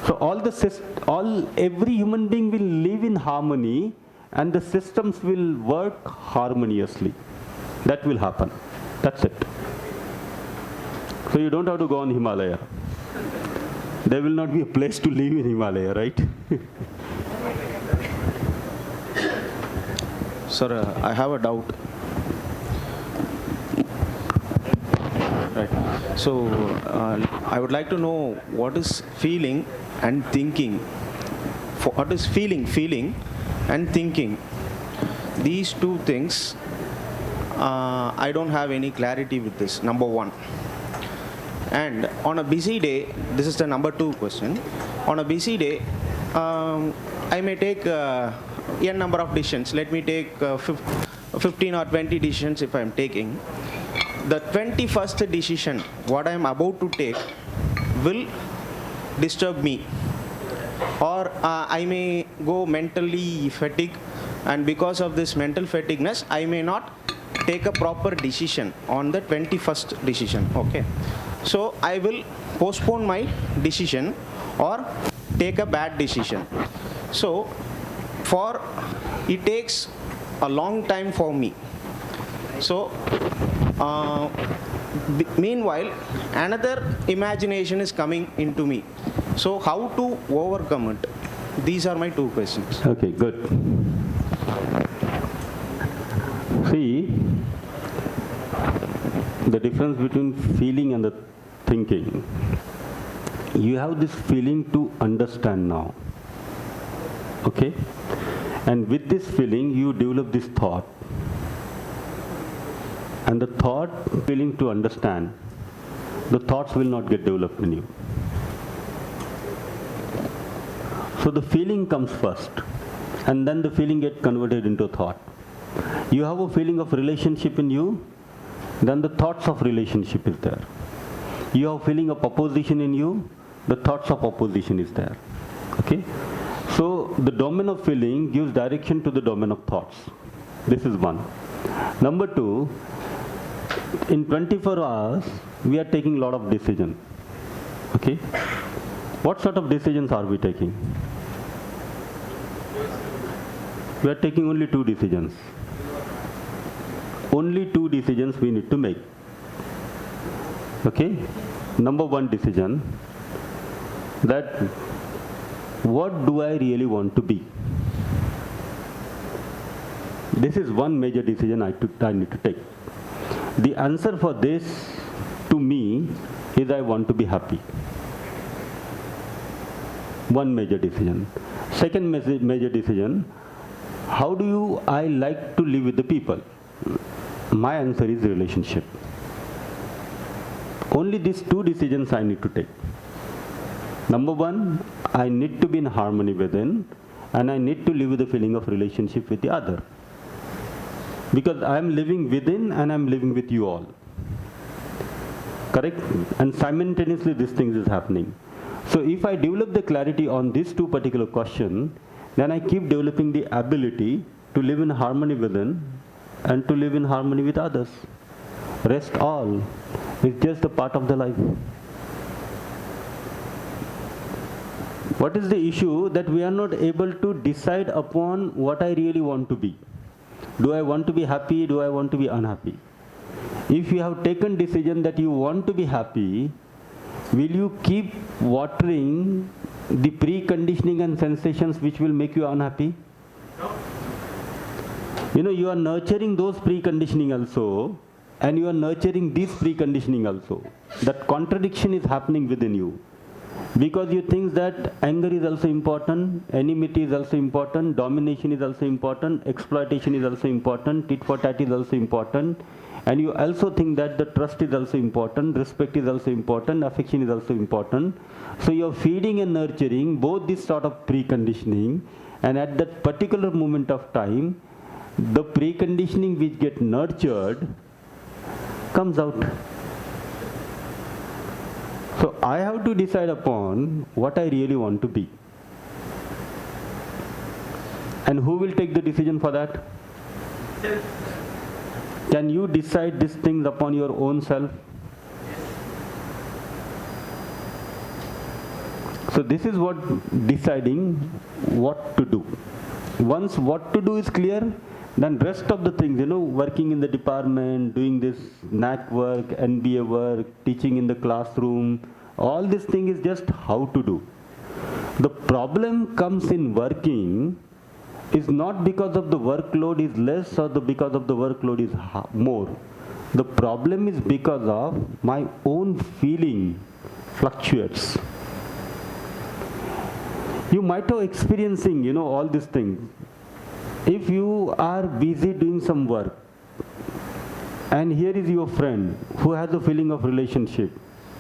So every human being will live in harmony and the systems will work harmoniously. That will happen. That's it. So you don't have to go on Himalaya. There will not be a place to live in Himalaya, right? Sir, I have a doubt. Right. So, I would like to know what is feeling and thinking. What is feeling and thinking? These two things, I don't have any clarity with this, number one. And on a busy day, this is the number two question. On a busy day, I may take n number of decisions. Let me take 15 or 20 decisions if I am taking. The 21st decision, what I am about to take, will disturb me. Or I may go mentally fatigue, and because of this mental fatigueness, I may not take a proper decision on the 21st decision. Okay. So I will postpone my decision or take a bad decision. So it takes a long time for me. So meanwhile, another imagination is coming into me. So how to overcome it? These are my two questions. Okay, good. See, the difference between feeling and the thinking. You have this feeling to understand now. Okay? And with this feeling, you develop this thought. And the thought, feeling to understand, the thoughts will not get developed in you. So the feeling comes first, and then the feeling gets converted into thought. You have a feeling of relationship in you, then the thoughts of relationship is there. You have a feeling of opposition in you, the thoughts of opposition is there. Okay? So the domain of feeling gives direction to the domain of thoughts. This is one. Number two, in 24 hours, we are taking a lot of decisions. Okay? What sort of decisions are we taking? We are taking only two decisions. Only two decisions we need to make. Okay? Number one decision, that what do I really want to be? This is one major decision I need to take. The answer for this to me is I want to be happy. One major decision. Second major decision, how do I like to live with the people? My answer is relationship. Only these two decisions I need to take. Number one, I need to be in harmony within, and I need to live with the feeling of relationship with the other. Because I am living within and I am living with you all. Correct? And simultaneously these things is happening. So if I develop the clarity on these two particular questions, then I keep developing the ability to live in harmony within and to live in harmony with others. Rest all is just a part of the life. What is the issue? That we are not able to decide upon what I really want to be. Do I want to be happy? Do I want to be unhappy? If you have taken decision that you want to be happy, will you keep watering the preconditioning and sensations which will make you unhappy? No. You know, you are nurturing those preconditioning also, and you are nurturing this preconditioning also. That contradiction is happening within you. Because you think that anger is also important, enmity is also important, domination is also important, exploitation is also important, tit for tat is also important, and you also think that the trust is also important, respect is also important, affection is also important. So you're feeding and nurturing both this sort of preconditioning, and at that particular moment of time, the preconditioning which get nurtured comes out. So I have to decide upon what I really want to be. And who will take the decision for that? Can you decide these things upon your own self? So this is what deciding what to do. Once what to do is clear, then rest of the things, working in the department, doing this NAC work, NBA work, teaching in the classroom, all this thing is just how to do. The problem comes in working is not because of the workload is less or because of the workload is more. The problem is because of my own feeling fluctuates. You might have experiencing, all these things. If you are busy doing some work, and here is your friend who has a feeling of relationship,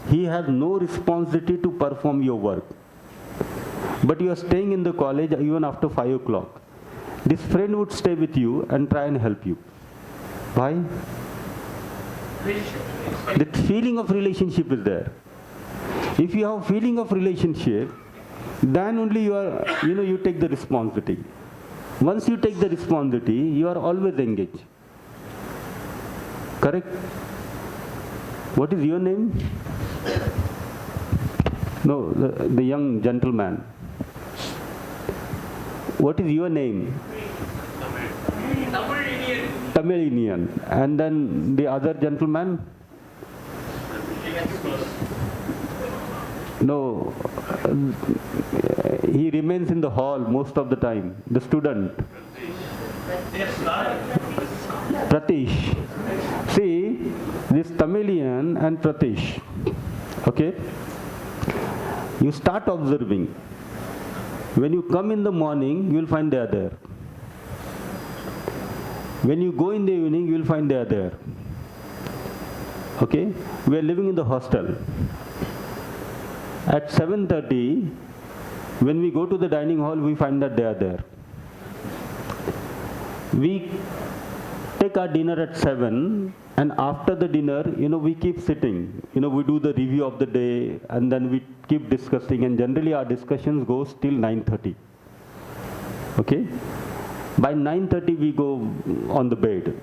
he has no responsibility to perform your work. But you are staying in the college even after 5 o'clock. This friend would stay with you and try and help you. Why? The feeling of relationship is there. If you have feeling of relationship, then only you take the responsibility. Once you take the responsibility, you are always engaged. Correct? What is your name? No, the young gentleman. What is your name? Tamil Indian. And then the other gentleman? No, he remains in the hall most of the time, the student. Pratish. See, this Tamilian and Pratish, okay? You start observing. When you come in the morning, you will find they are there. When you go in the evening, you will find they are there. Okay? We are living in the hostel. At 7:30, when we go to the dining hall, we find that they are there. We take our dinner at 7, and after the dinner, we keep sitting. We do the review of the day, and then we keep discussing, and generally our discussions goes till 9:30. Okay? By 9:30, we go on the bed.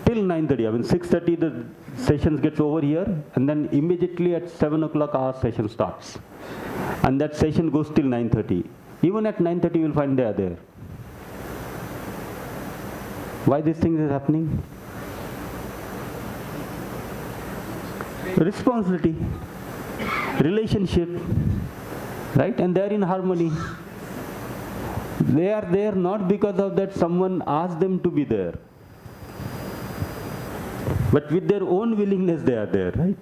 Till 9:30, 6:30, the sessions gets over here, and then immediately at 7 o'clock, our session starts. And that session goes till 9:30. Even at 9:30, you will find they are there. Why these things is happening? Responsibility, relationship, right? And they are in harmony. They are there not because of that someone asked them to be there, but with their own willingness they are there, right?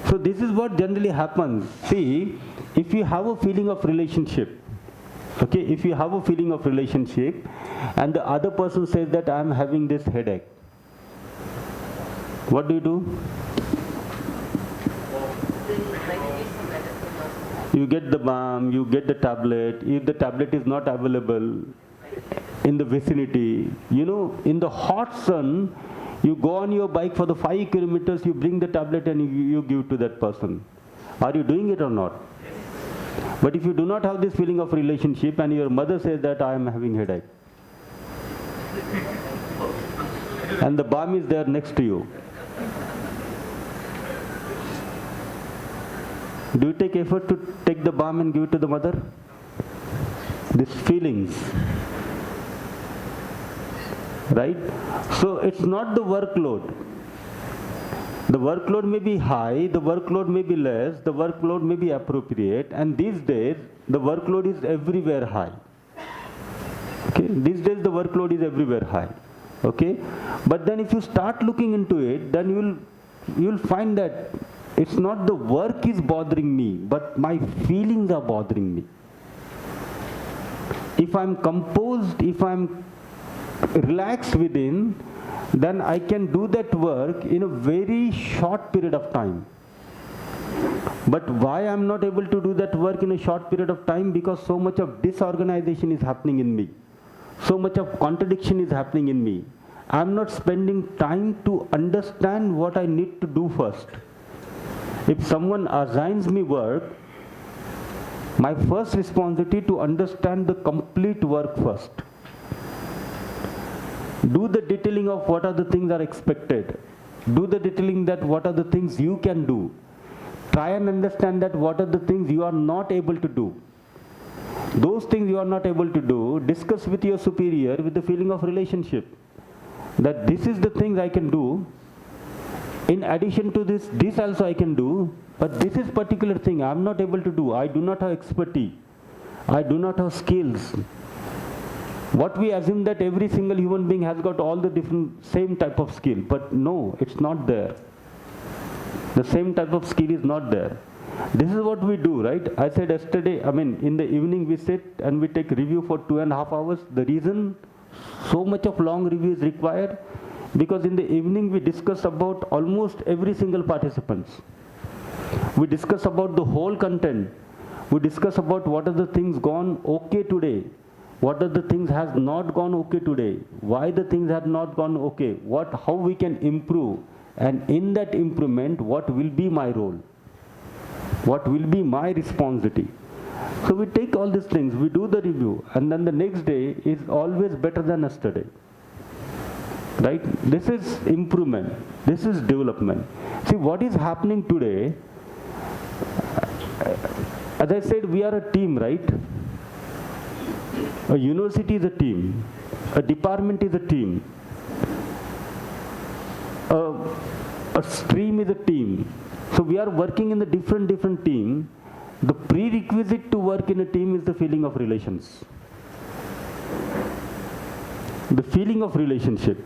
So this is what generally happens. See, if you have a feeling of relationship, okay, if you have a feeling of relationship and the other person says that I am having this headache, what do? You get the balm, you get the tablet. If the tablet is not available in the vicinity, in the hot sun, you go on your bike for the 5 kilometers, you bring the tablet and you give to that person. Are you doing it or not? But if you do not have this feeling of relationship and your mother says that I am having headache, and the balm is there next to you, do you take effort to take the balm and give it to the mother? These feelings, right? So it's not the workload. The workload may be high, the workload may be less, the workload may be appropriate, and these days the workload is everywhere high. Okay? These days the workload is everywhere high. Okay? But then if you start looking into it, then you'll find that it's not the work is bothering me, but my feelings are bothering me. If I'm composed, if I'm relaxed within, then I can do that work in a very short period of time. But why I'm not able to do that work in a short period of time? Because so much of disorganization is happening in me. So much of contradiction is happening in me. I'm not spending time to understand what I need to do first. If someone assigns me work, my first responsibility to understand the complete work first. Do the detailing of what are the things are expected. Do the detailing that what are the things you can do. Try and understand that what are the things you are not able to do. Those things you are not able to do, discuss with your superior with the feeling of relationship. That this is the things I can do. In addition to this, this also I can do. But this is particular thing I am not able to do. I do not have expertise. I do not have skills. What we assume that every single human being has got all the different same type of skill. But no, it's not there. The same type of skill is not there. This is what we do, right? I said yesterday, in the evening we sit and we take review for 2.5 hours. The reason so much of long review is required, because in the evening we discuss about almost every single participants. We discuss about the whole content. We discuss about what are the things gone okay today. What are the things has not gone okay today. Why the things have not gone okay. How we can improve. And in that improvement, what will be my role? What will be my responsibility? So we take all these things, we do the review, and then the next day is always better than yesterday. Right? This is improvement. This is development. See, what is happening today, as I said, we are a team, right? A university is a team. A department is a team. A stream is a team. So we are working in the different team. The prerequisite to work in a team is the feeling of relations. The feeling of relationship.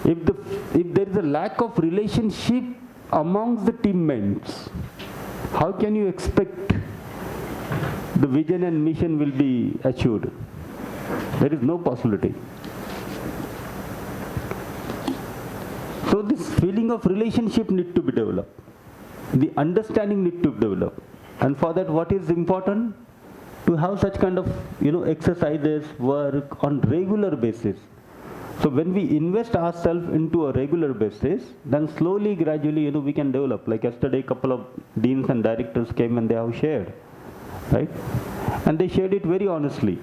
If there is a lack of relationship amongst the teammates, how can you expect the vision and mission will be achieved? There is no possibility. So this feeling of relationship need to be developed. The understanding need to develop. And for that, what is important? To have such kind of exercises, work on regular basis. So when we invest ourselves into a regular basis, then slowly, gradually, we can develop. Like yesterday, a couple of deans and directors came and they have shared, right? And they shared it very honestly.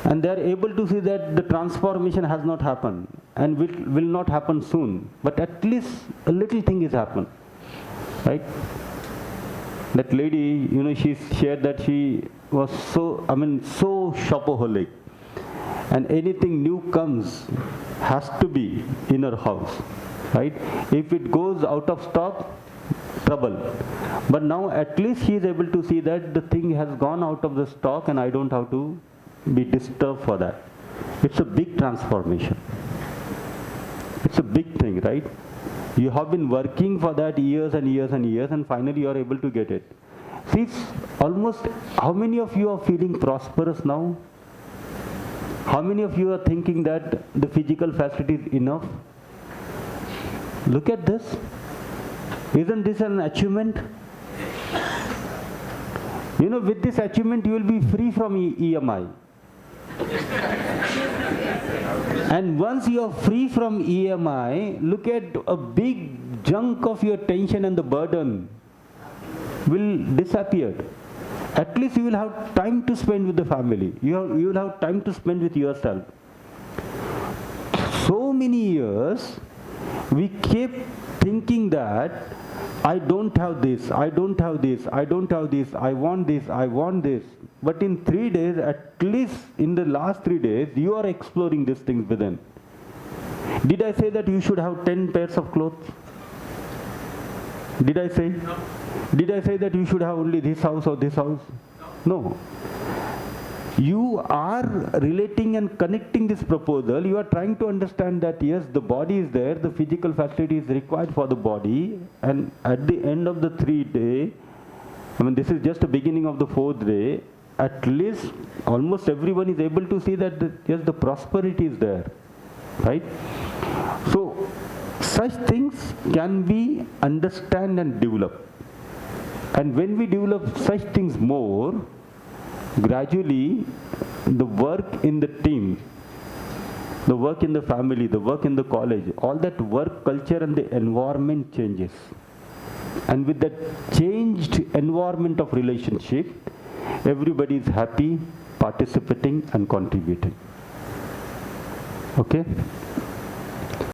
And they are able to see that the transformation has not happened and will not happen soon. But at least a little thing is happened, right? That lady, she shared that she was so shopaholic. And anything new comes has to be in her house, right? If it goes out of stock, trouble. But now at least she is able to see that the thing has gone out of the stock and I don't have to be disturbed for that. It's a big transformation. It's a big thing, right? You have been working for that years and years and years, and finally you are able to get it. See, almost, how many of you are feeling prosperous now? How many of you are thinking that the physical facility is enough? Look at this. Isn't this an achievement? With this achievement, you will be free from EMI. And once you are free from EMI, look at a big chunk of your tension and the burden will disappear. At least you will have time to spend with the family. You will have time to spend with yourself. So many years, we kept thinking that I don't have this, I don't have this, I don't have this, I want this, I want this. But in 3 days, at least in the last 3 days, you are exploring these things within. Did I say that you should have 10 pairs of clothes? Did I say? No. Did I say that you should have only this house or this house? No. you are relating and connecting this proposal, you are trying to understand that yes, the body is there, the physical facility is required for the body, and at the end of the 3-day, I mean, this is just the beginning of the 4th day, at least almost everyone is able to see that yes, the prosperity is there, right? So such things can be understand and develop. And when we develop such things more, gradually the work in the team, the work in the family, the work in the college, all that work culture and the environment changes. And with that changed environment of relationship, everybody is happy, participating and contributing. Okay?